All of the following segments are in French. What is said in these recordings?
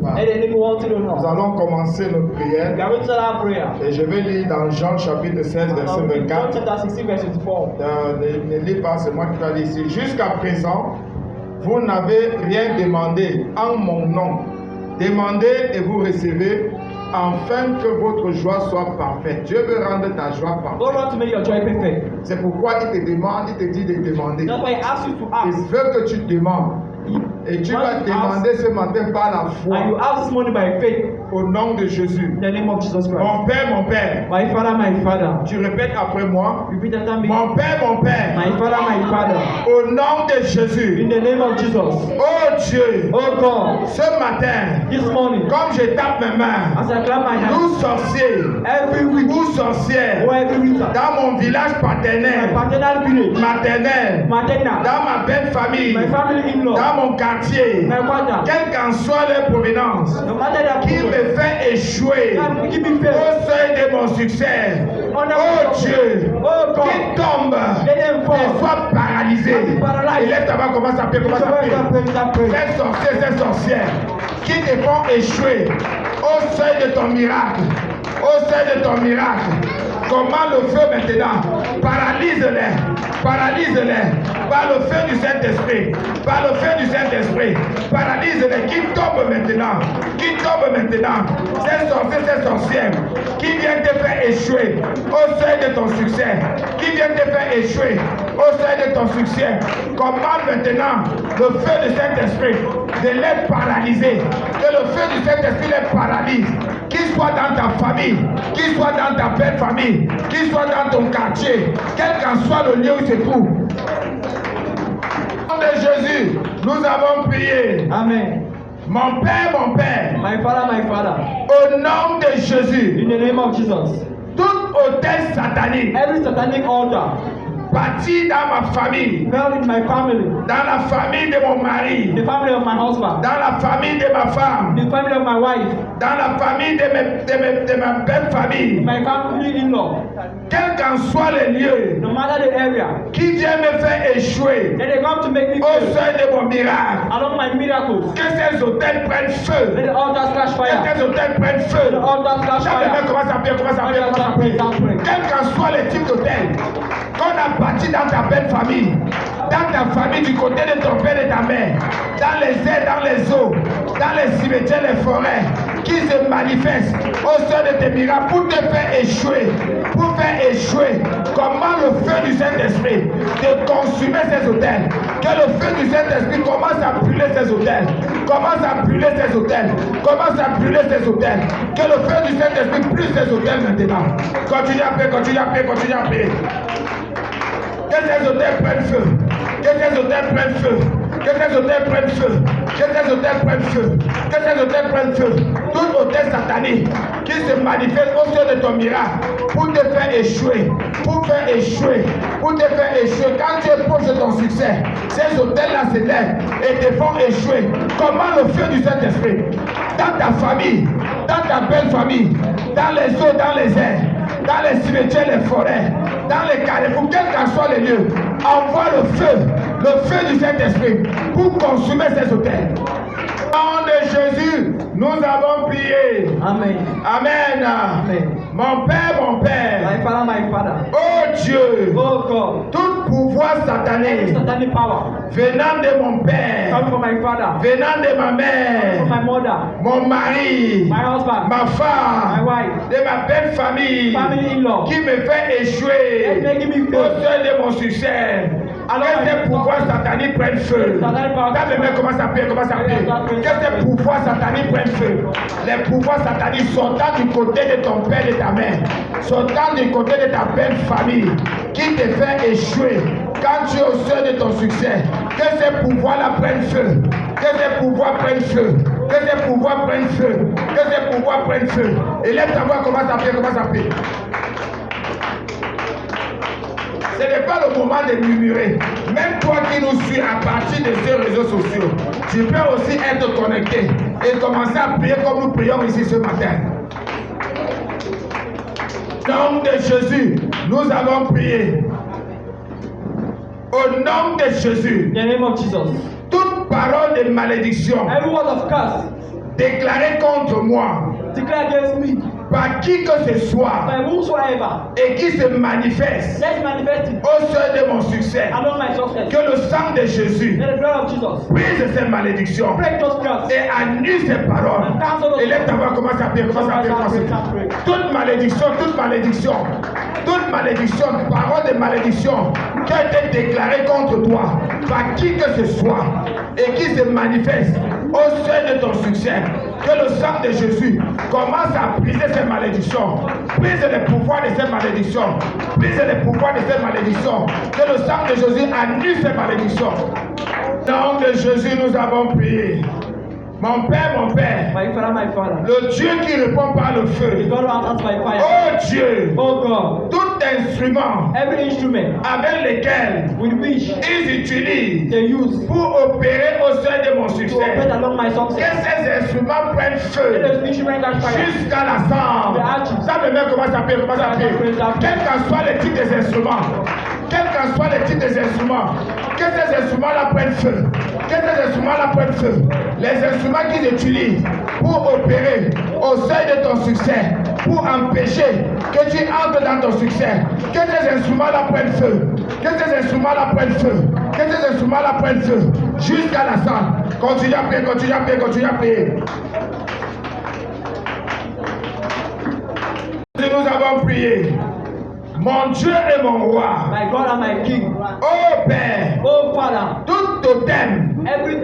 pas. and the enemy wants to know. Nous allons commencer notre prière. We are going to start our prayer. Et je vais lire dans Jean chapitre 16, verset John 24. chapter 16, verse 24. Ne lis pas, c'est moi qui dois lire ici. Jusqu'à présent, vous n'avez rien demandé en mon nom. Demandez et vous recevez, afin que votre joie soit parfaite. Dieu veut rendre ta joie God parfaite. wants to make your joy perfect. C'est pourquoi il te demande, il te dit de demander. That's why He asks you to Il ask. veut que tu demandes. Et tu dois demander ce matin par la And you foi, ask this morning by faith au nom de Jésus. in the name of Jesus Christ. Mon Père, My Father. tu répètes après moi. Repeat after me. Mon Père, My Father. au nom de Jésus. In the name of Jesus. Oh Dieu, Oh God, ce matin, this morning, comme je tape mes mains, as I clap my hands, nous sorciers, every week, nous sorcières, or every week, dans mon village my paternel, paternal village, maternel, maternal, dans ma belle famille, my family in-law, dans mon quartier, my father, quelle qu'en soit leur provenance, no matter their qui me fait échouer God, give me au faith. seuil de mon succès. On a Oh Dieu, oh God, qui tombe let them et fall. soit paralysé. Et lève ta main, commence à prier, commence à prier. Ces sorciers, ces sorcières qui te font échouer au seuil de ton miracle, au seuil de ton miracle. Comment le feu maintenant? Paralyse-les, paralyse-les par le feu du Saint-Esprit, par le feu du Saint-Esprit. Paralyse-les, qui tombent maintenant, qui tombent maintenant. Ces sorciers, ces sorcières qui viennent te faire échouer au seuil de ton succès, qui viennent te faire échouer au seuil de ton succès. Commande maintenant le feu du Saint-Esprit de les paralyser, que le feu du Saint-Esprit les paralyse, qu'il soit dans ta famille, qu'il soit dans ta belle famille, qu'il soit dans ton quartier, quel qu'en soit le lieu où il se trouve. Au nom de Jésus, nous avons prié. Amen. Mon Père, My Father, au nom de Jésus, in the name of Jesus, tout hôtel satanique every satanic altar bâti dans ma famille, found in my family, dans la famille de mon mari, the family of my husband, dans la famille de ma femme, the family of my wife, dans la famille de ma belle famille, my family in-law, quel qu'en soit le lieu no matter the area, qui vient me faire échouer and they come to make me au fail seuil de mon miracle, along my miracles. que ces hôtels prennent feu, Let the altars catch que fire. ces hôtels prennent Let feu. the altars catch Chaque main fire. commence à prier, commence à prier, commence à prier. Quel qu'en soit le type d'hôtel qu'on a bâti dans ta belle famille, dans ta famille du côté de ton père et ta mère, dans les airs, dans les eaux, dans les cimetières, les forêts, qui se manifestent au sein de tes miracles pour te faire échouer, pour faire échouer. Comment le feu du Saint-Esprit de consumer ces hôtels, que le feu du Saint-Esprit commence à brûler ces hôtels, commence à brûler ces hôtels, commence à brûler ces hôtels, que le feu du Saint-Esprit brûle ces hôtels maintenant. Continue à prier, continue à prier, continue à prier. Que ces hôtels prennent feu, que ces hôtels prennent feu, que ces hôtels prennent feu, que ces hôtels prennent feu, que ces hôtels prennent feu. Tout hôtel satanique qui se manifeste au sein de ton miracle pour te faire échouer, pour faire échouer, pour te faire échouer. Quand tu es proche de ton succès, ces hôtels-là se lèvent et te font échouer. Comment le feu du Saint-Esprit, dans ta famille, dans ta belle famille, dans les eaux, dans les airs, dans les cimetières, les forêts, dans les carrefours, quel qu'en soit les lieux, envoie le feu du Saint-Esprit pour consumer ces hôtels. Au nom de Jésus, nous avons prié. Amen. Amen. Amen. Mon Père, My Father, oh Dieu, oh God, tout pouvoir every satanique satanic power venant de mon coming Père, from my father, venant de ma from mère, my mother, mon mari, my husband, ma my femme, wife, de ma belle famille, family in-law, qui me fait échouer and making me au fail. seuil de mon succès. Alors que ces pouvoirs sataniques prennent feu. Quand les mains commencent à prier, commencent à prier. Que ces pouvoirs sataniques prennent feu. Les pouvoirs sataniques sortant du côté de ton père et de ta mère, sortant du côté de ta belle famille, qui te fait échouer quand tu es au seuil de ton succès. Que ces pouvoirs-là prennent feu. Que ces pouvoirs prennent feu. Que ces pouvoirs prennent feu. Que ces pouvoirs prennent feu. Et lève ta voix, commence à prier, commence à prier. Ce n'est pas le moment de murmurer. Même toi qui nous suis à partir de ces réseaux sociaux, tu peux aussi être connecté et commencer à prier comme nous prions ici ce matin. Au nom de Jésus, nous avons prié. Au nom de Jésus, In the name of Jesus, toute parole de malédiction every word of curse déclaré contre moi declare against me par qui que ce soit by whosoever et qui se manifeste let's manifest it au seuil de mon succès, along my success. que le sang de Jésus Let the blood of Jesus brise ces malédictions break those curses. et annule ces paroles. Et lève ta voix, commence à prier, commence à prier, commence à prier. Toute malédiction, parole de malédiction qui a été déclarée contre toi par qui que ce soit et qui se manifeste au seuil de ton succès, que le sang de Jésus commence à briser ces malédictions, brise les pouvoirs de ces malédictions, brise les pouvoirs de ces malédictions, que le sang de Jésus annule ces malédictions. Au nom de Jésus, nous avons prié. Mon Père, My Father, le Dieu qui répond par le the feu, God who answers by fire. oh Dieu, Oh God, tout instrument every instrument avec lequel with which ils utilisent they use pour opérer au seuil de mon to succès, operate along my que success. ces instruments prennent Let feu those instruments catch fire. jusqu'à la sang. Ça me met commence à prier, commence à prier. Quel qu'en soit le type des instruments, quel qu'en soit le type des instruments, que ces instruments-là prennent feu, que ces instruments-là prennent feu. Les instruments qu'ils utilisent pour opérer au seuil de ton succès, pour empêcher que tu entres dans ton succès, que ces instruments-là prennent feu, que ces instruments-là prennent feu, que ces instruments-là prennent feu, jusqu'à la sang. Continue à prier, continue à prier, continue à prier. Nous avons prié. Mon Dieu et mon roi. My God and my King. Oh Père. Oh Father. Tout totem. Every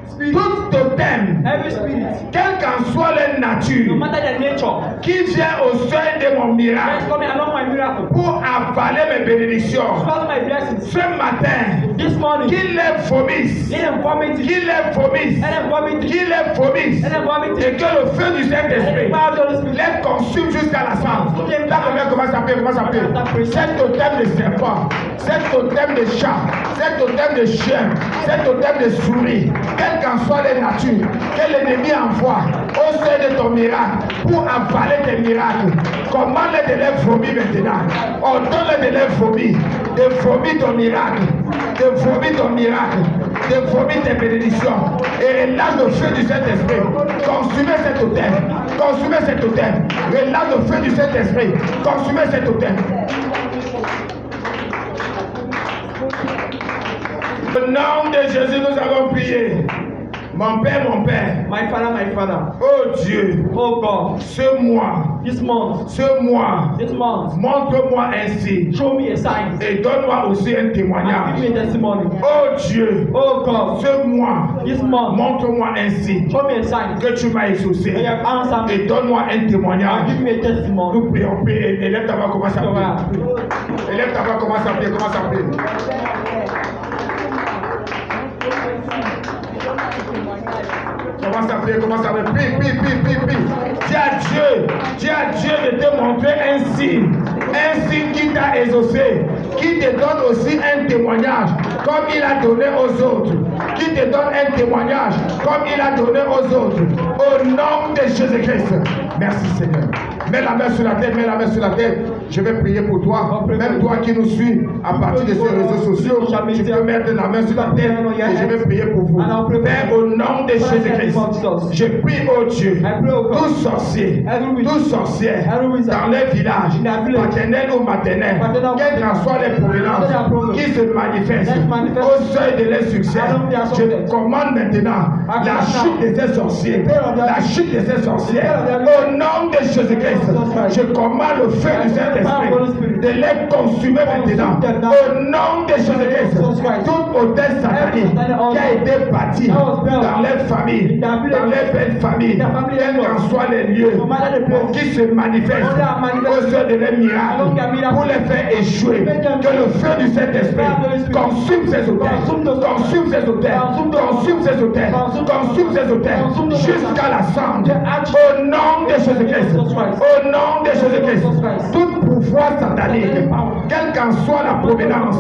spirit. Tout totem. Every spirit. Quelle qu'en soit leur No nature. matter the nature. Qui vient au seuil de mon That miracle. is coming along my miracle. Pour avaler mes bénédictions. Swallow my blessings. Ce matin. This morning. Qu'il les vomisse. Let them vomit it. Qu'il les vomisse. Let them vomit it. Qu'il les vomisse. Let them vomit it. Et que le feu du Let Saint-Esprit the fire of the Holy Spirit. les consume jusqu'à la sang. Là, combien commence à prier, commence à prier. Cet totem de serpent, cet totem de chat, cet totem de chien, cet totem de souris, quelle qu'en soit les natures, que l'ennemi envoie au seuil de ton miracle pour avaler tes miracles. Commande-les de les vomir maintenant. Ordonne-les de les vomir. De vomir ton miracle. De vomir ton miracle. De vomir tes bénédictions. Et relâche le feu du Saint-Esprit. Consumez cet totem. Consumez cet totem. Relâche le feu du Saint-Esprit. Consumez cet totem. Au nom de Jésus, nous avons prié. Mon Père, My Father. oh Dieu, Oh God. ce mois, This month. montre-moi un signe Show me a sign. et donne-moi aussi un And témoignage. give me a testimony. Oh Dieu, Oh God. ce mois, This month. montre-moi un signe Show me a sign. que tu m'as exaucé And you have answered me. et donne-moi un And témoignage. give me a testimony. Nous prions, prie, élève ta voix, commence à So, prier. Élève ta voix, commence à prier, commence à prier. Commence à prier, commence à prier. Prie. Dis à Dieu de te montrer un signe qui t'a exaucé, qui te donne aussi un témoignage, comme il a donné aux autres. Qui te donne un témoignage, comme il a donné aux autres. Au nom de Jésus-Christ. Merci Seigneur. Mets la main sur la tête, mets la main sur la tête. Je vais prier pour toi. Même toi qui nous suis à partir de ces réseaux sociaux, tu peux mettre la main sur la tête et je vais prier pour vous. Père, au nom de Jésus-Christ, je prie, oh Dieu, tous sorciers, tous sorcières dans les villages, paternels ou maternels, quelles qu'en soient les provenances qui se manifestent au seuil de leur succès, je commande maintenant la chute de ces sorciers, la chute de ces sorcières. Au nom de Jésus-Christ, je commande le feu du Saint-Esprit de les consumer maintenant. Au nom de Jésus-Christ, toute hôtel satanique qui a été bâti dans les familles, dans les belles familles, quels qu'en soient les lieux qui se manifestent au sein de leurs miracles pour les faire échouer, que le feu du Saint-Esprit consume ces hôtels, consume ces hôtels, consume ces hôtels, consume ces hôtels jusqu'à la cendre. Au nom de Jésus-Christ. Au nom de Jésus-Christ. Tout pouvoir satanique, quelle qu'en soit la provenance,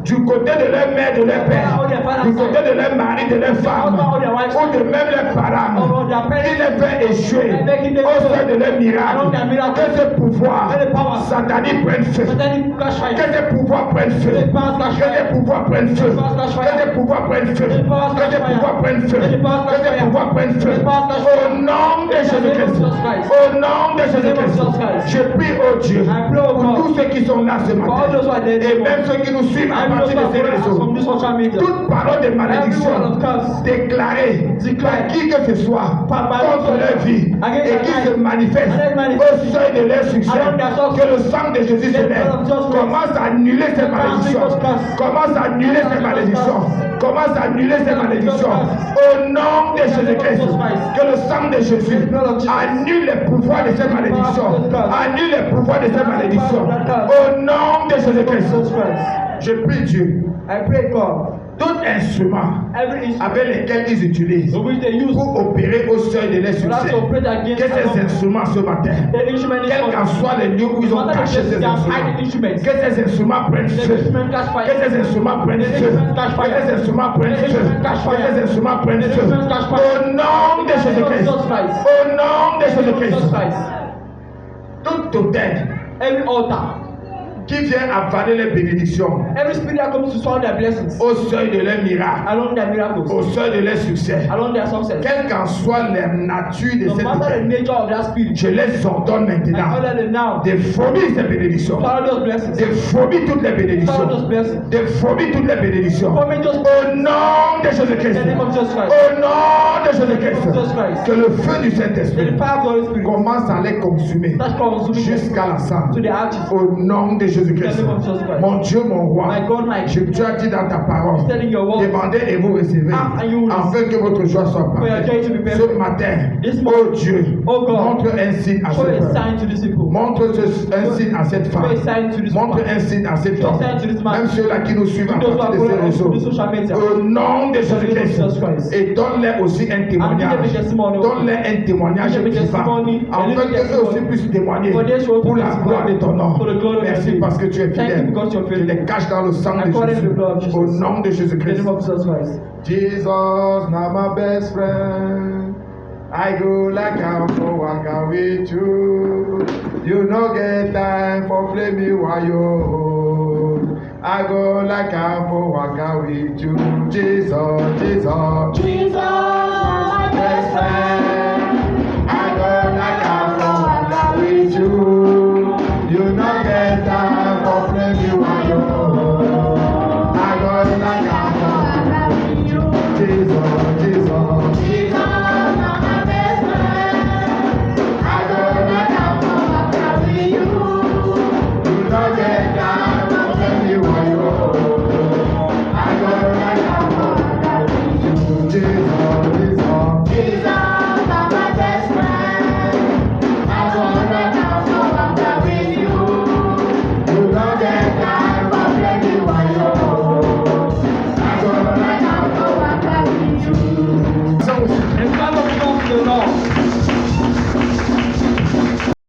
du côté de leur mère, de leur père, du côté de leur mari, de leur femme, ou de même leurs parents, qui les fait échouer au sein de leur miracle, que ce pouvoir satanique prenne feu. Que ces pouvoirs prennent feu. Que ces pouvoirs prennent feu. Que ces pouvoirs prennent feu. Que ces pouvoirs prennent feu. Que ces pouvoirs prennent feu. Au nom de Jésus-Christ. Au nom de Jésus-Christ. Je prie au Dieu pour tous ceux qui sont là ce matin et même ceux qui nous suivent à partir de ces réseaux. Toute parole de malédiction déclarée par qui que ce soit contre leur vie et qui se manifeste au seuil de leur succès, que le sang de Jésus se lève. Commence à annuler ces malédictions. Commence à annuler ces malédictions. Commence à annuler ces malédictions. Au nom de Jésus-Christ, que le sang de Jésus annule les pouvoirs de ces malédictions. Annule les pouvoirs de ces malédictions. Au nom de Jésus-Christ, je prie Dieu. I pray God. Tout instrument avec lesquels ils utilisent pour opérer au seuil de leur succès, que ces instruments ce matin, quels qu'en soient les lieux où ils ont caché ces instruments, que ces instruments prennent feu, que ces instruments prennent feu, que ces instruments prennent feu, que ces instruments prennent feu, au nom de Jésus-Christ, au nom de Jésus-Christ. Tout autel, Every altar, qui vient avaler les bénédictions every spirit that comes to swallow their blessings au seuil de leur miracle, along their miracles, au seuil de leur succès, along their success, quelle qu'en soit la nature de no cette matter the autel, nature of that spirit, je les ordonne I maintenant order them now de vomir ces bénédictions, swallow those blessings, de vomir toutes les swallow bénédictions, those blessings, de vomir toutes les bénédictions, vomit those au nom de in Jésus-Christ, the name of Jesus Christ, au nom de Jésus-Christ, Jesus Christ. que le feu du Let Saint-Esprit the power of the Holy Spirit commence à les consumer start consuming jusqu'à la sang, to the ashes. au nom de Jésus-Christ. Mon Dieu, mon roi, My God, my tu as dit dans ta parole, telling your word, demandez et vous recevez, ask and you will receive. afin que votre joie soit For your joy to be parfaite. perfect. Ce matin, This oh morning, Dieu, oh God, montre un signe à ce show a peuple. sign to this people. Montre un signe à cette Show femme. a sign to this Montre woman. un signe à cet Show a homme. sign to this man. Même ceux-là qui nous suivent à Those who are partir de ces following us réseaux. through the social media. Au nom de Jésus-Christ. Jesus Christ. Et donne-leur aussi un témoignage. give them a testimony. Donne-leur un témoignage Give them a vivant. testimony. Afin And give them a qu'eux aussi testimony. puissent témoigner For they should pour la testify gloire de ton nom. for the glory of Merci your name. parce que tu es Thank you fidèle. because you're Tu faithful. les caches dans le sang de According to the Jésus. blood of Jesus. Au nom de In the Jésus-Christ. name of Jesus Christ. Jesus, now my best friend. I go like I'm for waka with you. You no get time for play me while you. I go like I'm for waka with you. Jesus, Jesus.